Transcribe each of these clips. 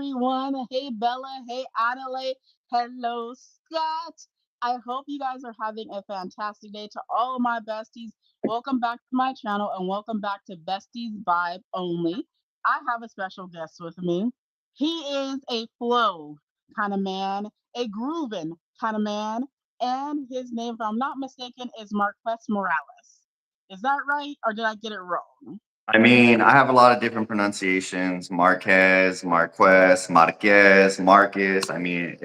everyone. Hey, Bella. Hey, Adelaide. Hello, Scott. I hope you guys are having a fantastic day. To all of my besties, welcome back to my channel and welcome back to Besties Vibe Only. I have a special guest with me. He is a flow kind of man, a grooving kind of man, and his name, if I'm not mistaken, is Marques Morales. Is that right, or did I get it wrong? I mean, I have a lot of different pronunciations: Marquez, Marquez, Marquez, Marcus. I mean,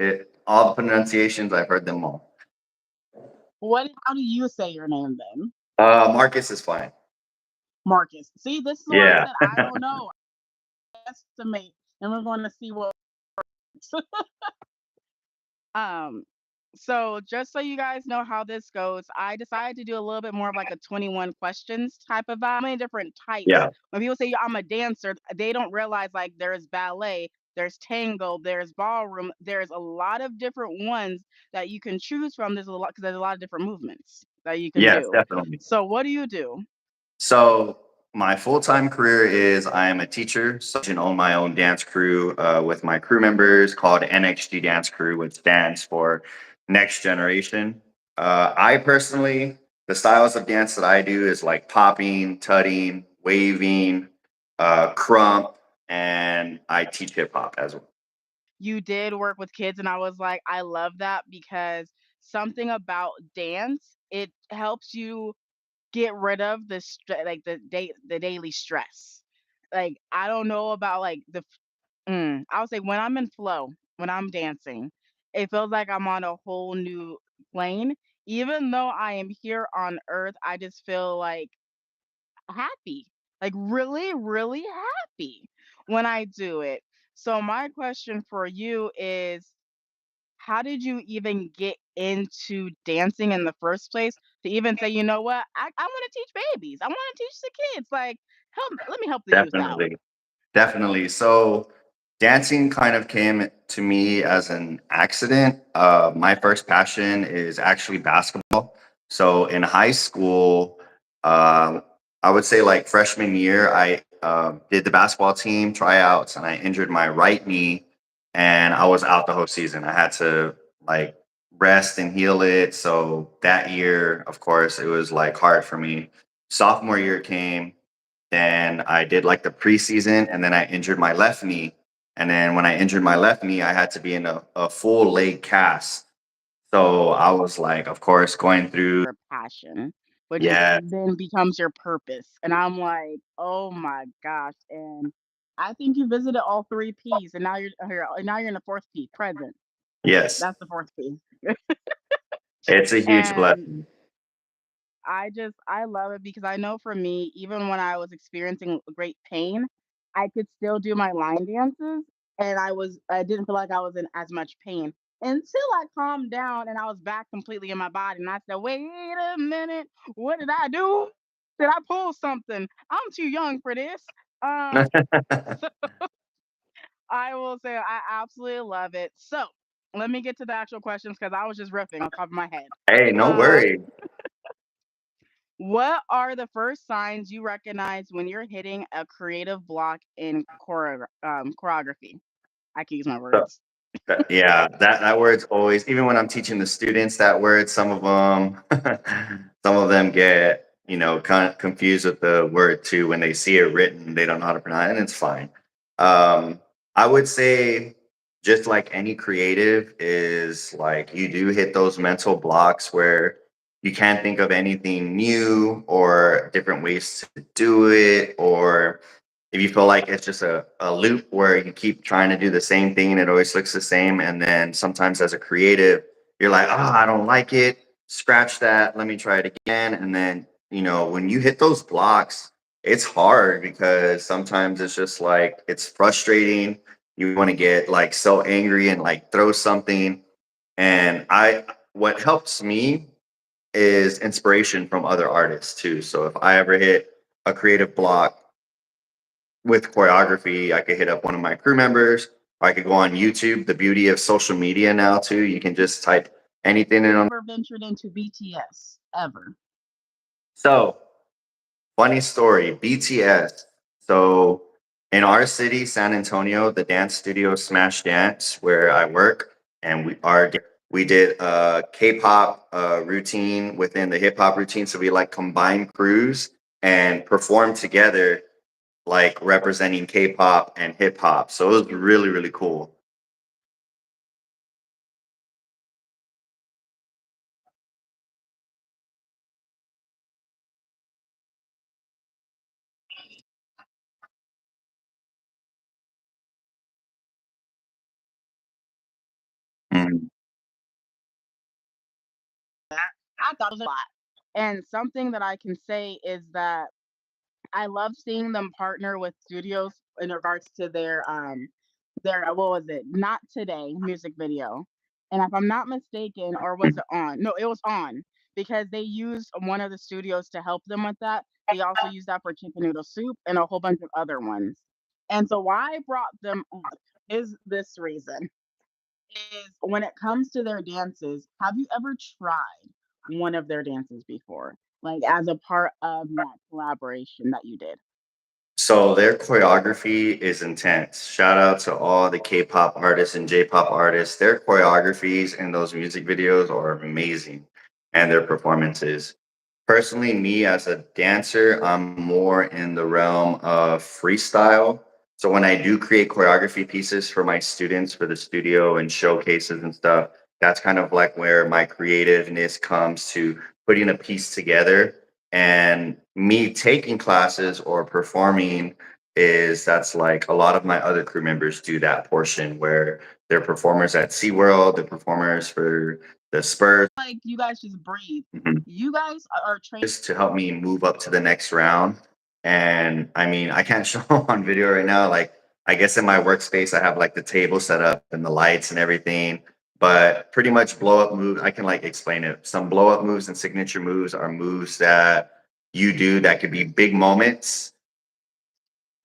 all the pronunciations, I've heard them all. What? How do you say your name then? Marcus is fine. Marcus. See, this is why I Yeah. said I don't know. I estimate, and we're going to see what. um. So just so you guys know how this goes, I decided to do a little bit more of like a 21 questions type of vibe. Many different types. Yeah. When people say I'm a dancer, they don't realize like there's ballet, there's tango, there's ballroom, there's a lot of different ones that you can choose from. There's a lot because there's a lot of different movements that you can Yes, do. definitely. So what do you do? So my full-time career is I am a teacher. So I own my own dance crew with my crew members called NXG Dance Crew, which stands for Next Generation. I personally, the styles of dance that I do is like popping, tutting, waving, crump, and I teach hip hop as well. You did work with kids, and I was like, I love that because something about dance, it helps you get rid of like the daily stress. Like I don't know about like I would say when I'm in flow, when I'm dancing, it feels like I'm on a whole new plane. Even though I am here on earth, I just feel like happy, like really, really happy when I do it. So my question for you is, how did you even get into dancing in the first place to even say, you know what, I want to teach babies, I want to teach the kids, like help, let me help the youth out. Definitely. Definitely. So dancing kind of came to me as an accident. My first passion is actually basketball. So in high school, I would say like freshman year, I did the basketball team tryouts and I injured my right knee and I was out the whole season. I had to like rest and heal it. So that year, of course, it was like hard for me. Sophomore year came, then I did like the preseason, and then I injured my left knee. And then when I injured my left knee, I had to be in a full leg cast. So I was like, of course, going through, Your passion, which is yeah, then becomes your purpose. And I'm like, oh my gosh. And I think you visited all three P's, and now you're here, and now you're in the fourth P, present. yes, That's the fourth P. it's a huge And blessing. I love it because I know for me, even when I was experiencing great pain, I could still do my line dances, and I didn't feel like I was in as much pain until I calmed down and I was back completely in my body, and I said, "Wait a minute, what did I do? Did I pull something? I'm too young for this." Um, so I will say I absolutely love it. So let me get to the actual questions because I was just riffing on top of my head. Hey, no Um, worry. What are the first signs you recognize when you're hitting a creative block in choreography? I can use my So, words. yeah, that word's always, even when I'm teaching the students that word, some of them, some of them get, kind of confused with the word too. When they see it written, they don't know how to pronounce it, and it's fine. Um, I would say, just like any creative, is like you do hit those mental blocks where you can't think of anything new or different ways to do it, or if you feel like it's just a loop where you keep trying to do the same thing and it always looks the same. And then sometimes as a creative, you're like, oh, I don't like it. Scratch that. Let me try it again. And then, when you hit those blocks, it's hard because sometimes it's just like, it's frustrating. You want to get like so angry and like throw something. And what helps me is inspiration from other artists too. So if I ever hit a creative block with choreography, I could hit up one of my crew members, or I could go on YouTube. The beauty of social media now too, you can just type anything in on. Ever ventured into BTS ever? So funny story, BTS. So In our city, San Antonio, the dance studio Smash Dance, where I work, and we did a K-pop routine within the hip hop routine. So we like combined crews and performed together, like representing K-pop and hip hop. So it was really, really cool. Mhm. I thought it was a lot. And something that I can say is that I love seeing them partner with studios in regards to their what was it? Not Today music video. And if I'm not mistaken, or was it on? No, it was on because they used one of the studios to help them with that. They also used that for chicken noodle soup and a whole bunch of other ones. And so why I brought them up is this reason is when it comes to their dances, have you ever tried one of their dances before? Like as a part of that collaboration that you did? So their choreography is intense. Shout out to all the K-pop artists and J-pop artists. Their choreographies in those music videos are amazing, and their performances. Personally, me as a dancer, I'm more in the realm of freestyle. So when I do create choreography pieces for my students for the studio and showcases and stuff, that's kind of like where my creativeness comes to putting a piece together. And me taking classes or performing is that's like a lot of my other crew members do that portion where they're performers at SeaWorld, they're performers for the Spurs. Like you guys just breathe. Mhm. You guys are trained. Just to help me move up to the next round. And I mean, I can't show on video right now. Like, I guess in my workspace, I have like the table set up and the lights and everything. But pretty much blow up moves, I can like explain it. Some blow up moves and signature moves are moves that you do that could be big moments.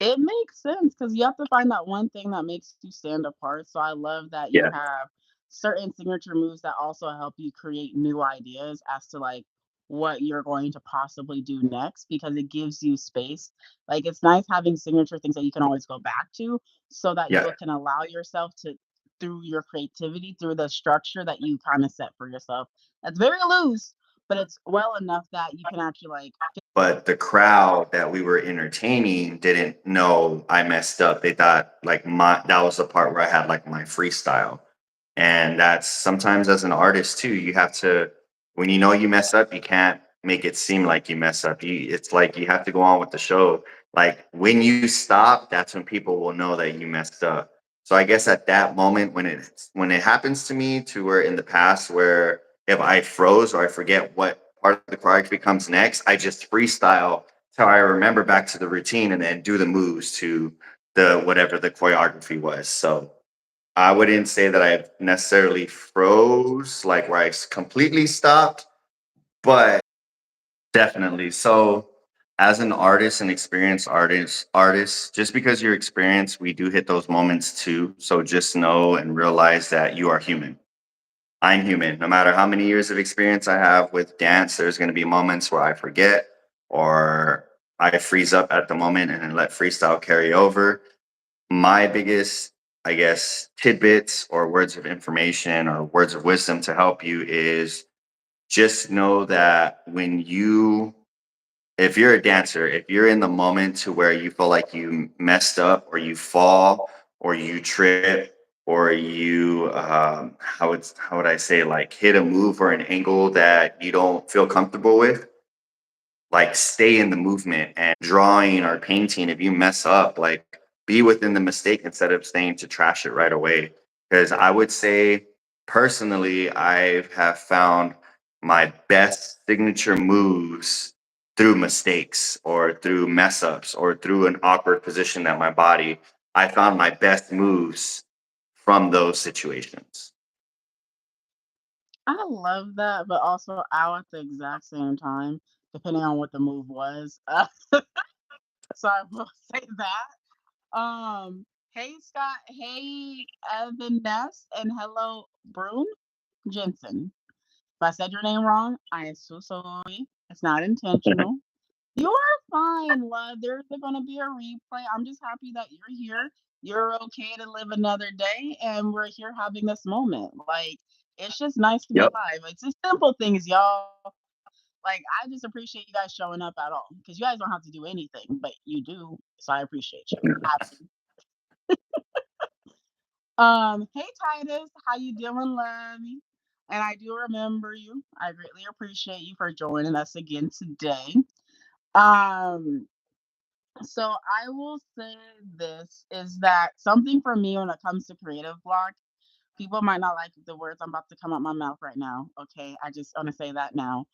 It makes sense because you have to find that one thing that makes you stand apart. So I love that you Yeah. have certain signature moves that also help you create new ideas as to like what you're going to possibly do next because it gives you space. Like it's nice having signature things that you can always go back to so that Yeah. you can allow yourself to through your creativity, through the structure that you kind of set for yourself. That's very loose, but it's well enough that you can actually like But the crowd that we were entertaining didn't know I messed up. They thought like my that was the part where I had like my freestyle. And that's sometimes as an artist too, you have to when you know you mess up, you can't make it seem like you mess up. It's like you have to go on with the show. Like when you stop, that's when people will know that you messed up. So I guess at that moment when it happens to me to where in the past where if I froze or I forget what part of the choreography comes next, I just freestyle till I remember back to the routine and then do the moves to the whatever the choreography was. So I wouldn't say that I necessarily froze, like where completely stopped, but definitely. So, as an artist, an experienced artist, just because you're experienced, we do hit those moments too. So just know and realize that you are human. I'm human. No matter how many years of experience I have with dance, there's going to be moments where I forget or I freeze up at the moment and then let freestyle carry over. My biggest, I guess, tidbits or words of information or words of wisdom to help you is just know that if you're a dancer, if you're in the moment to where you feel like you messed up or you fall or you trip or you, how would I say, like hit a move or an angle that you don't feel comfortable with, like stay in the movement and drawing or painting if you mess up like be within the mistake instead of staying to trash it right away because I would say personally I have found my best signature moves through mistakes or through mess ups or through an awkward position that my body I found my best moves from those situations. I love that, but also out at the exact same time, depending on what the move was. So I will say that. Hey Scott, hey Evan Ness, and hello Brune Jensen. If I said your name wrong, I am so sorry. It's not intentional. You are fine, love. There's gonna be a replay. I'm just happy that you're here. You're okay to live another day, and we're here having this moment. Like, it's just nice to be Yep. alive. It's just simple things, y'all. Like, I just appreciate you guys showing up at all because you guys don't have to do anything, but you do. So I appreciate you. Hey Titus, how you doing, love? And I do remember you. I greatly appreciate you for joining us again today. Um, so I will say this is that something for me when it comes to creative block, people might not like the words I'm about to come out my mouth right now. Okay, I just want to say that now.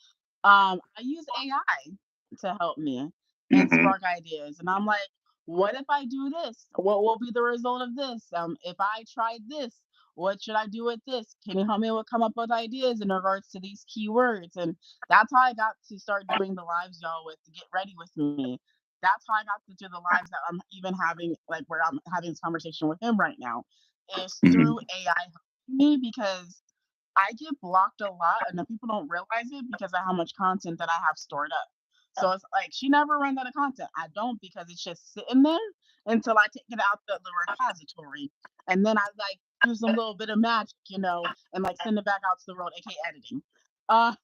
I use AI to help me and Hmm. spark ideas, and I'm like, what if I do this? What will be the result of this? If I tried this, what should I do with this? Can you help me with come up with ideas in regards to these keywords? And that's how I got to start doing the lives, y'all, with Get Ready With Me. That's how I got to do the lives that I'm even having, like where I'm having this conversation with him right now, is through Hmm. AI helping me because I get blocked a lot, and the people don't realize it because of how much content that I have stored up. So it's like she never runs out of content. I don't because it's just sitting there until I take it out the repository, and then I like do some little bit of magic, and like send it back out to the world, aka editing. Uh,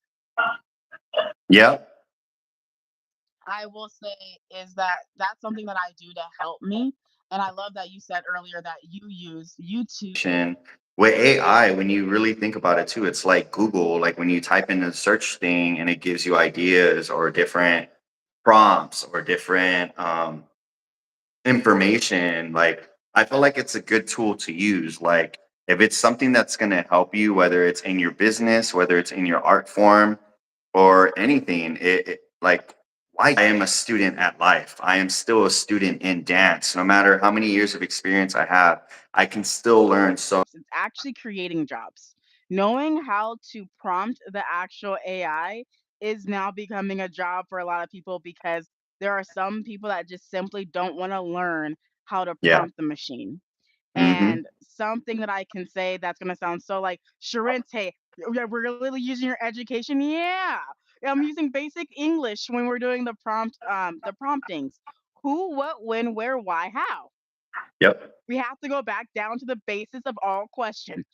Yep. I will say is that that's something that I do to help me, and I love that you said earlier that you use YouTube. With AI, when you really think about it too, it's like Google, like when you type in a search thing and it gives you ideas or different prompts or different information. Like, I feel like it's a good tool to use. Like, if it's something that's going to help you, whether it's in your business, whether it's in your art form or anything, like, why I am a student at life. I am still a student in dance. No matter how many years of experience I have, I can still learn so. It's actually creating jobs. Knowing how to prompt the actual AI is now becoming a job for a lot of people because there are some people that just simply don't want to learn how to Yeah. prompt the machine. Hmm. And something that I can say that's going to sound so like Charente, yeah, we're really using your education. Yeah, I'm using basic English when we're doing the promptings. Who, what, when, where, why, how. Yep. We have to go back down to the basis of all questions.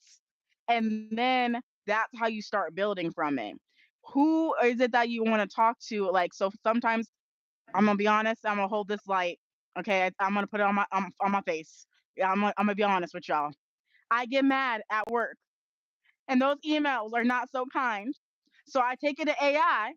And then that's how you start building from it. Who is it that you want to talk to? Like, so sometimes I'm gonna be honest, I'm gonna hold this light. Okay, I'm gonna put it on my face. Yeah, I'm gonna be honest with y'all. I get mad at work, and those emails are not so kind. So I take it to AI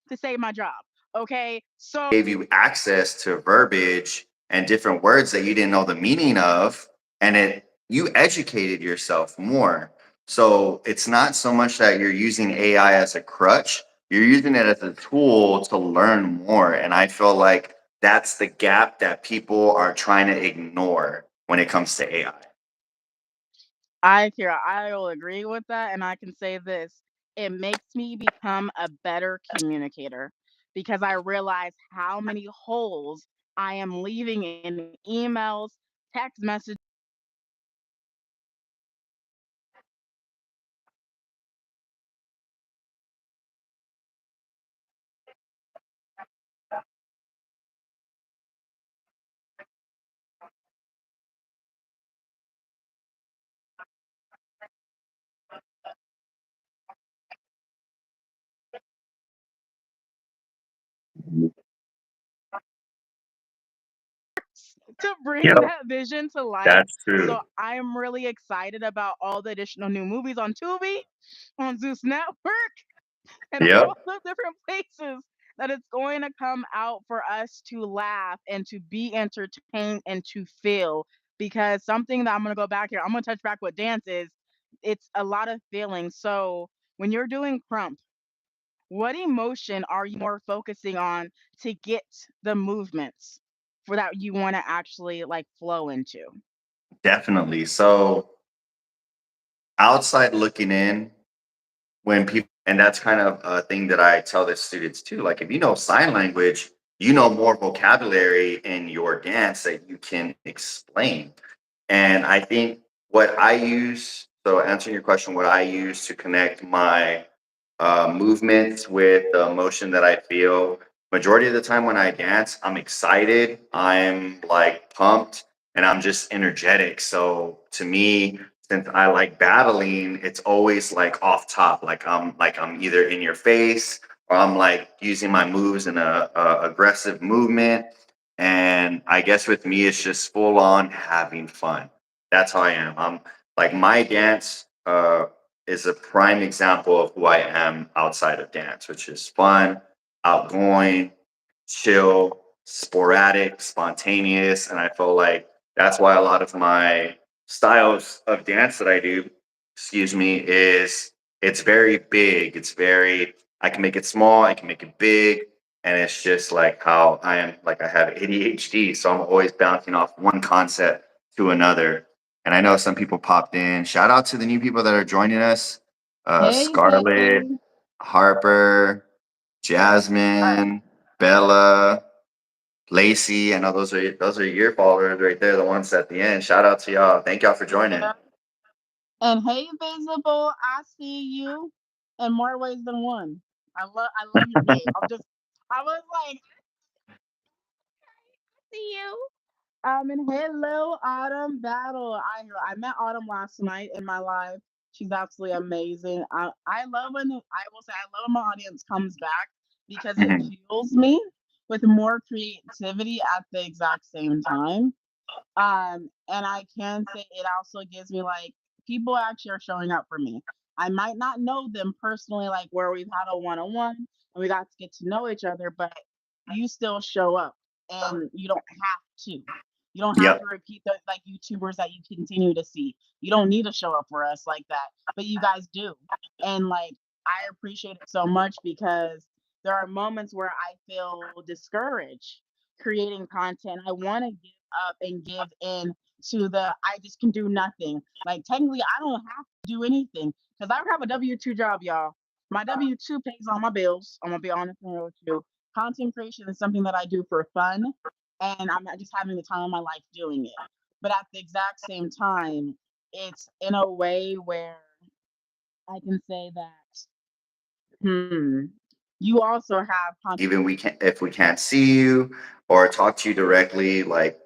to save my job. Okay, so Gave you access to verbiage and different words that you didn't know the meaning of, and it you educated yourself more. So it's not so much that you're using AI as a crutch, you're using it as a tool to learn more. And I feel like that's the gap that people are trying to ignore when it comes to AI. I will agree with that, and I can say this: it makes me become a better communicator because I realize how many holes I am leaving in emails, text messages. To bring Yep, that vision to life. that's true. So I am really excited about all the additional new movies on Tubi, on Zeus Network, and Yep, all the different places that it's going to come out for us to laugh and to be entertained and to feel. Because something that I'm going to go back here, I'm going to touch back what dance is. It's a lot of feelings. So when you're doing crump, what emotion are you more focusing on to get the movements for that you want to actually like flow into? definitely. So outside looking in, when people, and that's kind of a thing that I tell the students too, like if you know sign language, you know more vocabulary in your dance that you can explain. And I think what I use, so answering your question, what I use to connect my movements with the emotion that I feel, majority of the time when I dance, I'm excited, I'm like pumped, and I'm just energetic. So to me, since I like battling, it's always like off top, like I'm either in your face or I'm like using my moves in a aggressive movement. And I guess with me, it's just full on having fun. That's how I am. I'm like my dance is a prime example of who I am outside of dance, which is fun, outgoing, chill, sporadic, spontaneous. And I feel like that's why a lot of my styles of dance that I do, excuse me, is it's very big. It's very, I can make it small, I can make it big. And it's just like how I am, like I have ADHD. So I'm always bouncing off one concept to another. And I know some people popped in. Shout out to the new people that are joining us. Hey, Scarlett, Zay. Harper, Uh, Jasmine, Bella, Lacey. I know those are your followers right there, the ones at the end. Shout out to y'all. Thank y'all for joining. yeah. And hey, Visible, I see you in more ways than one. I love your name. I was like, see you. And hello, Autumn Battle. I met Autumn last night in my live. She's absolutely amazing. I love when I will say I love when my audience comes back because it Mhm. fuels me with more creativity at the exact same time. And I can say it also gives me like people actually are showing up for me. I might not know them personally, like where we've had a one on one and we got to get to know each other, but you still show up and you don't have to. You don't have to Yep. repeat the like YouTubers that you continue to see. You don't need to show up for us like that, but you guys do. And like I appreciate it so much because there are moments where I feel discouraged creating content. I want to give up and give in to the I just can do nothing. Like technically, I don't have to do anything because I have a W-2 job, y'all. My W-2 pays all my bills. I'm gonna be honest and real with you. Content creation is something that I do for fun, and I'm not just having the time of my life doing it. But at the exact same time, it's in a way where I can say that, hmm, you also have Even we can if we can't see you or talk to you directly, like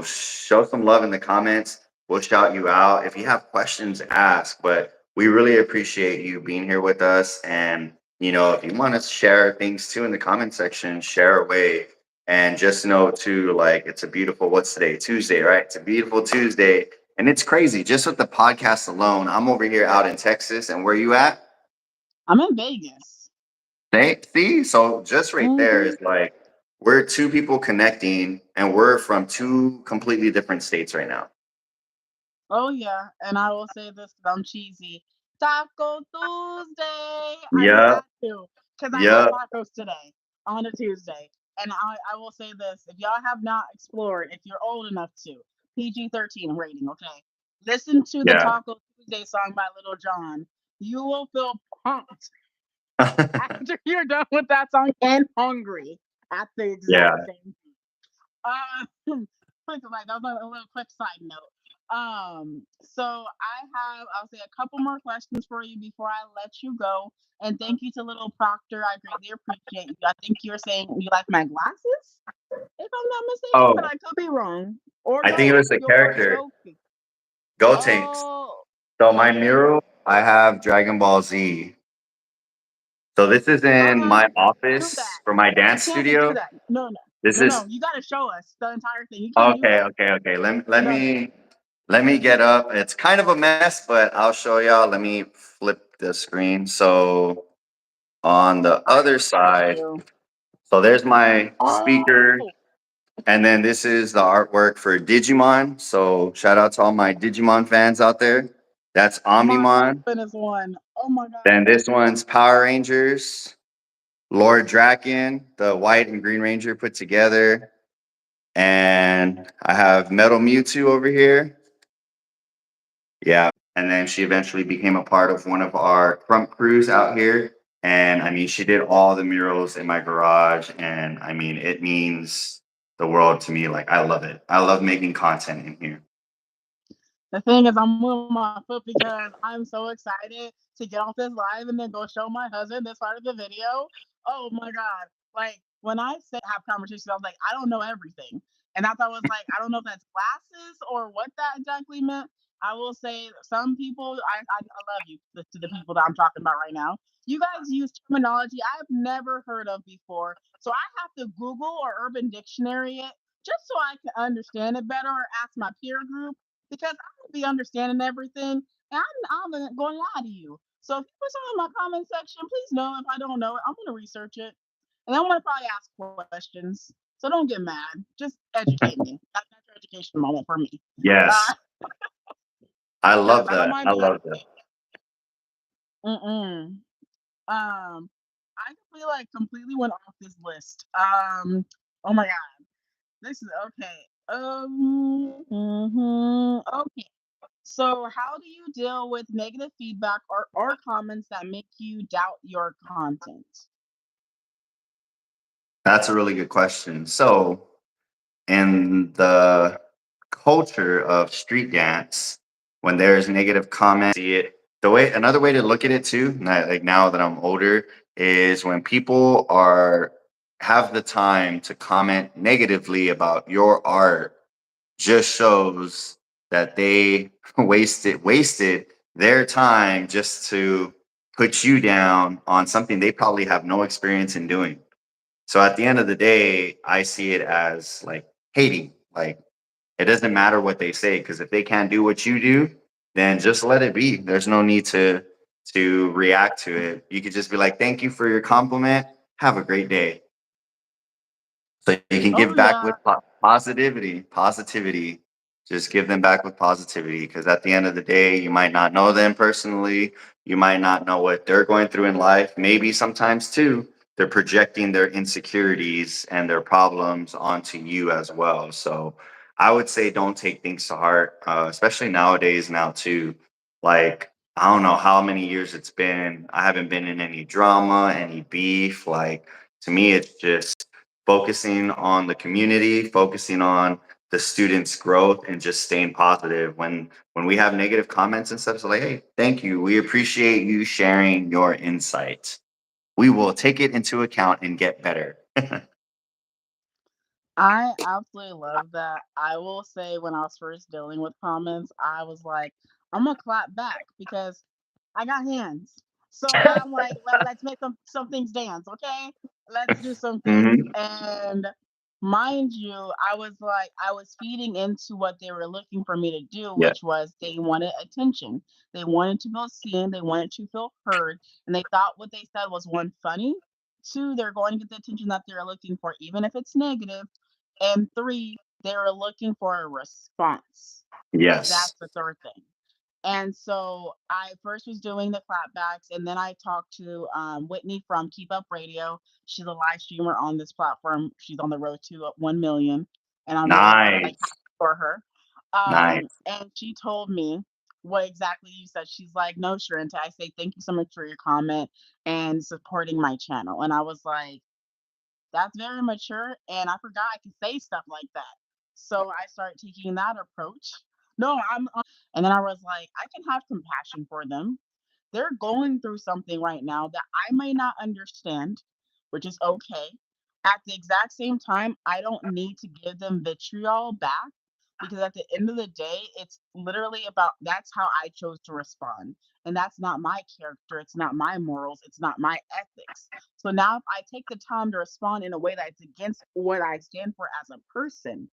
show some love in the comments. We'll shout you out. If you have questions, ask. But we really appreciate you being here with us. And if you want to share things too in the comment section, share away. And just know too, like it's a beautiful, what's today? Tuesday, right? It's a beautiful Tuesday. And it's crazy. Just with the podcast alone, I'm over here out in Texas. And where you at? I'm in Vegas. See, so just right there Hmm. is like we're two people connecting, and we're from two completely different states right now. Oh yeah, and I will say this because I'm cheesy. Taco Tuesday. I Yep, had to because I had yep, tacos today on a Tuesday. And I will say this: if y'all have not explored, if you're old enough to, PG-13 rating, okay, listen to the yeah, Taco Tuesday song by Little John. You will feel pumped after you're done with that song and hungry at the exact yeah. same. Quick, like that was a little quick side note. So I'll say a couple more questions for you before I let you go. And thank you to Little Proctor. I greatly appreciate you. I think you're saying you like my glasses, if I'm not mistaken, but Oh, I could be wrong. Or I think it no, was the you're character joking. Gotenks. Oh, So my okay. mural, I have Dragon Ball Z. So this is in Uh, my do office that. for my You dance can't do studio. that. No, no, This no, no. is You got to show us the entire thing. You can't do okay, that. okay, okay. Let let No, no. me let me get up. It's kind of a mess, but I'll show y'all. Let me flip the screen. So on the I other got side, you. so there's my speaker, Oh, and then this is the artwork for Digimon. So shout out to all my Digimon fans out there. That's my Omnimon. husband is one. Oh my Then god. this one's Power Rangers, Lord Draken, the white and green ranger put together. And I have Metal Mewtwo over here. Yeah. And then she eventually became a part of one of our crump crews out here. And I mean, she did all the murals in my garage. And I mean, it means the world to me. Like, I love it. I love making content in here. The thing is, I'm moving my foot because I'm so excited to get off this live and then go show my husband this part of the video. Oh my god. Like when I say have conversations, I was like, I don't know everything. And I thought was like, I don't know if that's glasses or what that exactly meant. I will say some people, I love you to the people that I'm talking about right now. You guys use terminology I've never heard of before. So I have to Google or Urban Dictionary it just so I can understand it better or ask my peer group because I don't be understanding everything. And I'm not going to lie to you. So if you put something in my comment section, please know if I don't know it, I'm going to research it. And I'm going to probably ask questions. So don't get mad. Just educate me. That's your education moment for me. Uh, Yes. I because love I don't that. mind I being love that. educated. Mm-mm. I feel like completely went off this list. Oh my god, this is okay. Okay. So, how do you deal with negative feedback or comments that make you doubt your content? That's a really good question. So, in the culture of street dance, when there's negative comments, see it the way another way to look at it too, like now that I'm older, is when people are have the time to comment negatively about your art just shows that they wasted their time just to put you down on something they probably have no experience in doing. So at the end of the day, I see it as like hating. Like it doesn't matter what they say because if they can't do what you do, then just let it be. There's no need to react to it. You could just be like, "Thank you for your compliment. Have a great day." So you can Oh give back yeah. with positivity, positivity. Just give them back with positivity because at the end of the day, you might not know them personally. You might not know what they're going through in life. Maybe sometimes too, they're projecting their insecurities and their problems onto you as well. So I would say don't take things to heart, especially nowadays now too. Like I don't know how many years it's been. I haven't been in any drama, any beef. Like to me, it's just focusing on the community, focusing on the students' growth, and just staying positive. When we have negative comments and stuff, it's like, hey, thank you. We appreciate you sharing your insight. We will take it into account and get better. I absolutely love that. I will say when I was first dealing with comments, I was like, I'm gonna clap back because I got hands. So I'm like, let's make some things dance, okay? Let's do some things. Hmm. And mind you, I was like, I was feeding into what they were looking for me to do, Yeah. which was they wanted attention. They wanted to feel seen, they wanted to feel heard, and they thought what they said was one funny. Two, they're going to get the attention that they're looking for, even if it's negative. And three, they were looking for a response. Yes. That's the third thing. And so I first was doing the clapbacks, and then I talked to Whitney from Keep Up Radio. She's a live streamer on this platform. She's on the road to 1 million, and I'm very like Nice. happy for her. Nice. And she told me what exactly you said. She's like, "No, Charente, I say thank you so much for your comment and supporting my channel." And I was like, that's very mature, and I forgot I can say stuff like that. So I started taking that approach. No, and then I was like, I can have compassion for them. They're going through something right now that I may not understand, which is okay. At the exact same time, I don't need to give them vitriol back because at the end of the day, it's literally about that's how I chose to respond. And that's not my character, it's not my morals, it's not my ethics. So now if I take the time to respond in a way that's against what I stand for as a person,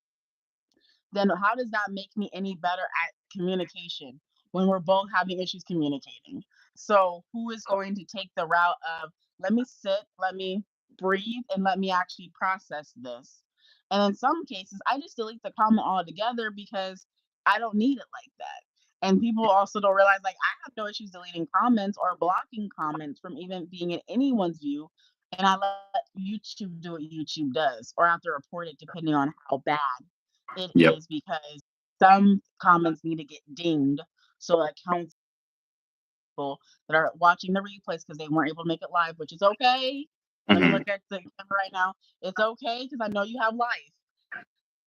then how does that make me any better at communication when we're both having issues communicating? So, who is going to take the route of let me sit, let me breathe, and let me actually process this? And in some cases, I just delete the comment altogether because I don't need it like that. And people also don't realize, like, I have no issues deleting comments or blocking comments from even being in anyone's view. And I let YouTube do what YouTube does, or I have to report it depending on how bad it Yep. is because some comments need to get dinged so accounts people that are watching the replays because they weren't able to make it live, which is okay. Let me Hmm. look at the camera right now. It's okay because I know you have life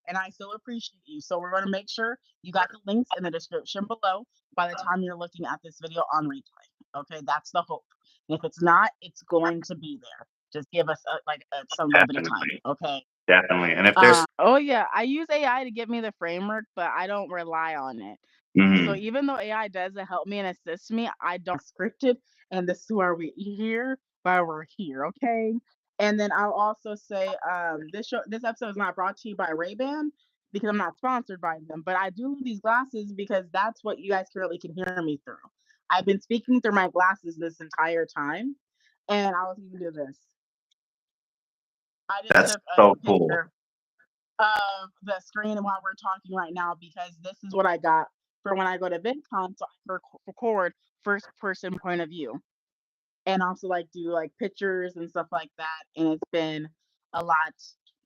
and I still appreciate you. So we're going to make sure you got the links in the description below by the time you're looking at this video on replay. Okay, that's the hope. And if it's not, it's going to be there. Just give us some little bit of time, Definitely, okay? definitely. And if there's Oh yeah, I use AI to give me the framework, but I don't rely on it. So mhm, even though AI does help me and assist me, I don't script it. And this is why we're here, okay? And then I'll also say, this episode is not brought to you by Ray-Ban because I'm not sponsored by them, but I do love these glasses because that's what you guys currently can hear me through. I've been speaking through my glasses this entire time, and I was even do this. I just that's took so a cool. picture of the screen while we're talking right now because this is what I got for when I go to VidCon, so I can record first person point of view and also do pictures and stuff like that. And it's been a lot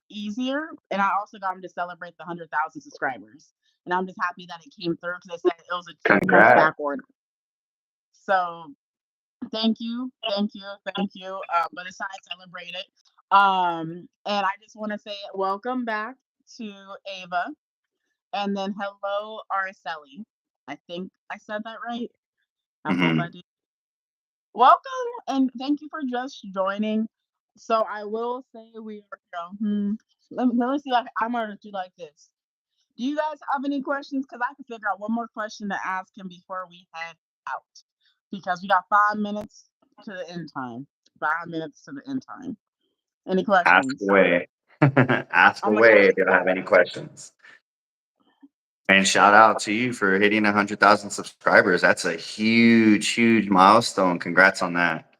easier. And I also got them to celebrate the 100,000 subscribers. And I'm just happy that it came through because they said it was a 2 month Congrats. back order. So thank you, thank you. But it's time to celebrate it. And I just want to say welcome back to Ava. And then hello, Araceli. I think I said that right. I hope I Mhm. did. Welcome and thank you for just joining. So I will say we are let me see. I'm gonna do like this. Do you guys have any questions? Because I can figure out one more question to ask him before we head out. Because we got 5 minutes to the end time. 5 minutes to the end time. Any Ask questions? away. Ask Oh my gosh. away if you have any questions. And shout out to you for hitting 100,000 subscribers. That's a huge, huge milestone. Congrats on that.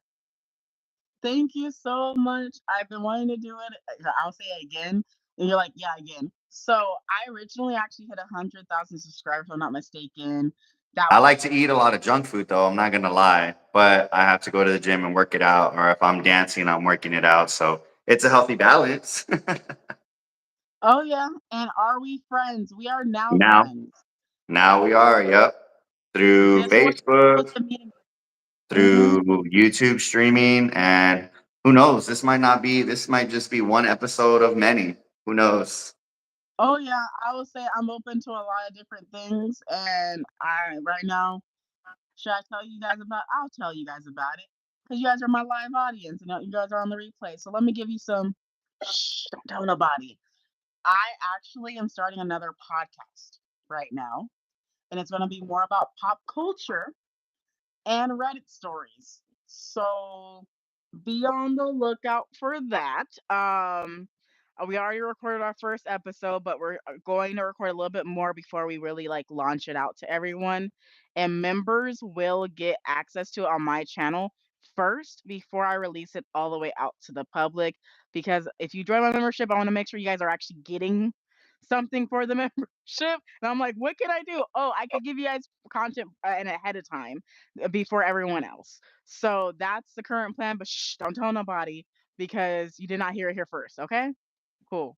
Thank you so much. I've been wanting to do it. I'll say it again. And you're like, yeah, again. So I originally actually hit 100,000 subscribers, if I'm not mistaken. That I was like to eat a lot of junk food though, I'm not gonna lie, but I have to go to the gym and work it out, or if I'm dancing, I'm working it out. So it's a healthy balance. oh yeah. And are we friends? We are now now, friends. now we are, yep. Through Just want people Facebook, to meet. Hmm. through YouTube streaming, and who knows? This might just be one episode of many. Who knows? Oh yeah, I would say I'm open to a lot of different things, and I right now, should I tell you guys about? I'll tell you guys about it because you guys are my live audience, and you guys are on the replay. So let me give you some. Shh! Don't tell nobody. I actually am starting another podcast right now, and it's going to be more about pop culture and Reddit stories. So be on the lookout for that. We already recorded our first episode, but we're going to record a little bit more before we really launch it out to everyone. And members will get access to it on my channel first before I release it all the way out to the public. Because if you join my membership, I want to make sure you guys are actually getting something for the membership. And I'm like, what can I do? Oh, I could give you guys content and ahead of time before everyone else. So that's the current plan, but shh, don't tell nobody because you did not hear it here first. Okay, cool.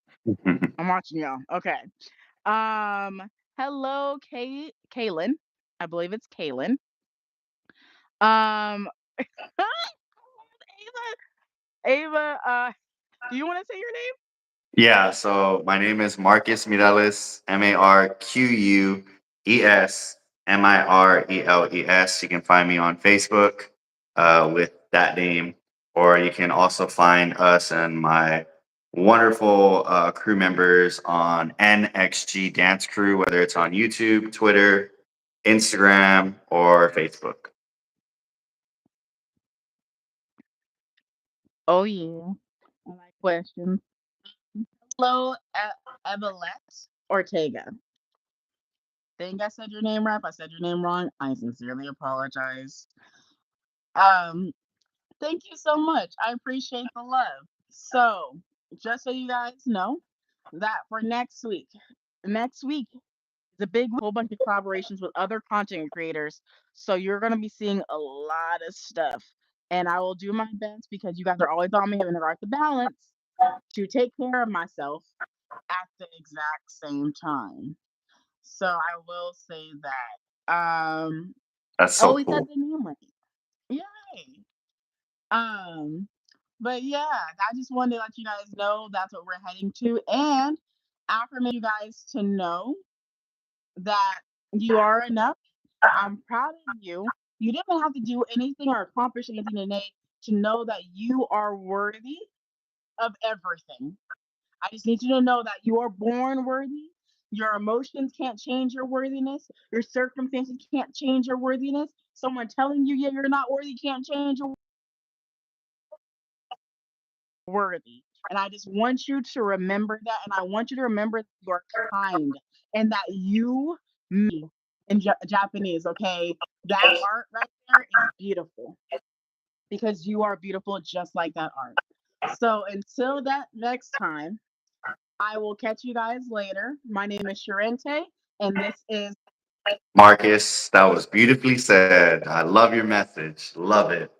I'm watching y'all. Okay. Um, hello, Kaylin. I believe it's Kaylin. Um, Ava. Do you want to say your name? Yeah, so my name is Marcus Mireles, Marquesmireles. You can find me on Facebook with that name, or you can also find us and my wonderful crew members on NXG Dance Crew, whether it's on YouTube, Twitter, Instagram, or Facebook. Oh yeah. I like questions. Hello, Evelette Ortega. Think I said your name right. If I said your name wrong, I sincerely apologize. Um, Thank you so much. I appreciate the love. So, just so you guys know, that for next week is a big whole bunch of collaborations with other content creators. So you're gonna be seeing a lot of stuff. And I will do my best because you guys are always on me in regard to balance to take care of myself at the exact same time. So I will say that. That's Oh, so we said cool. the name right. Yay. Um, but yeah, I just wanted to let you guys know that's what we're heading to. And affirmation you guys to know that you are enough. I'm proud of you. You didn't have to do anything or accomplish anything today to know that you are worthy of everything. I just need you to know that you are born worthy. Your emotions can't change your worthiness. Your circumstances can't change your worthiness. Someone telling you, yeah, you're not worthy can't change your worthy. And I just want you to remember that. And I want you to remember that you're kind and that you, me, in Japanese, okay? That art right there is beautiful because you are beautiful just like that art. So until that next time, I will catch you guys later. My name is Charente, and this is Marcus, that was beautifully said. I love your message. Love it.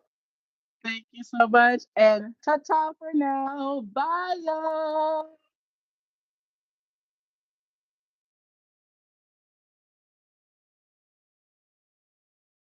thank you so much, and ta ta for now. Bye, y'all.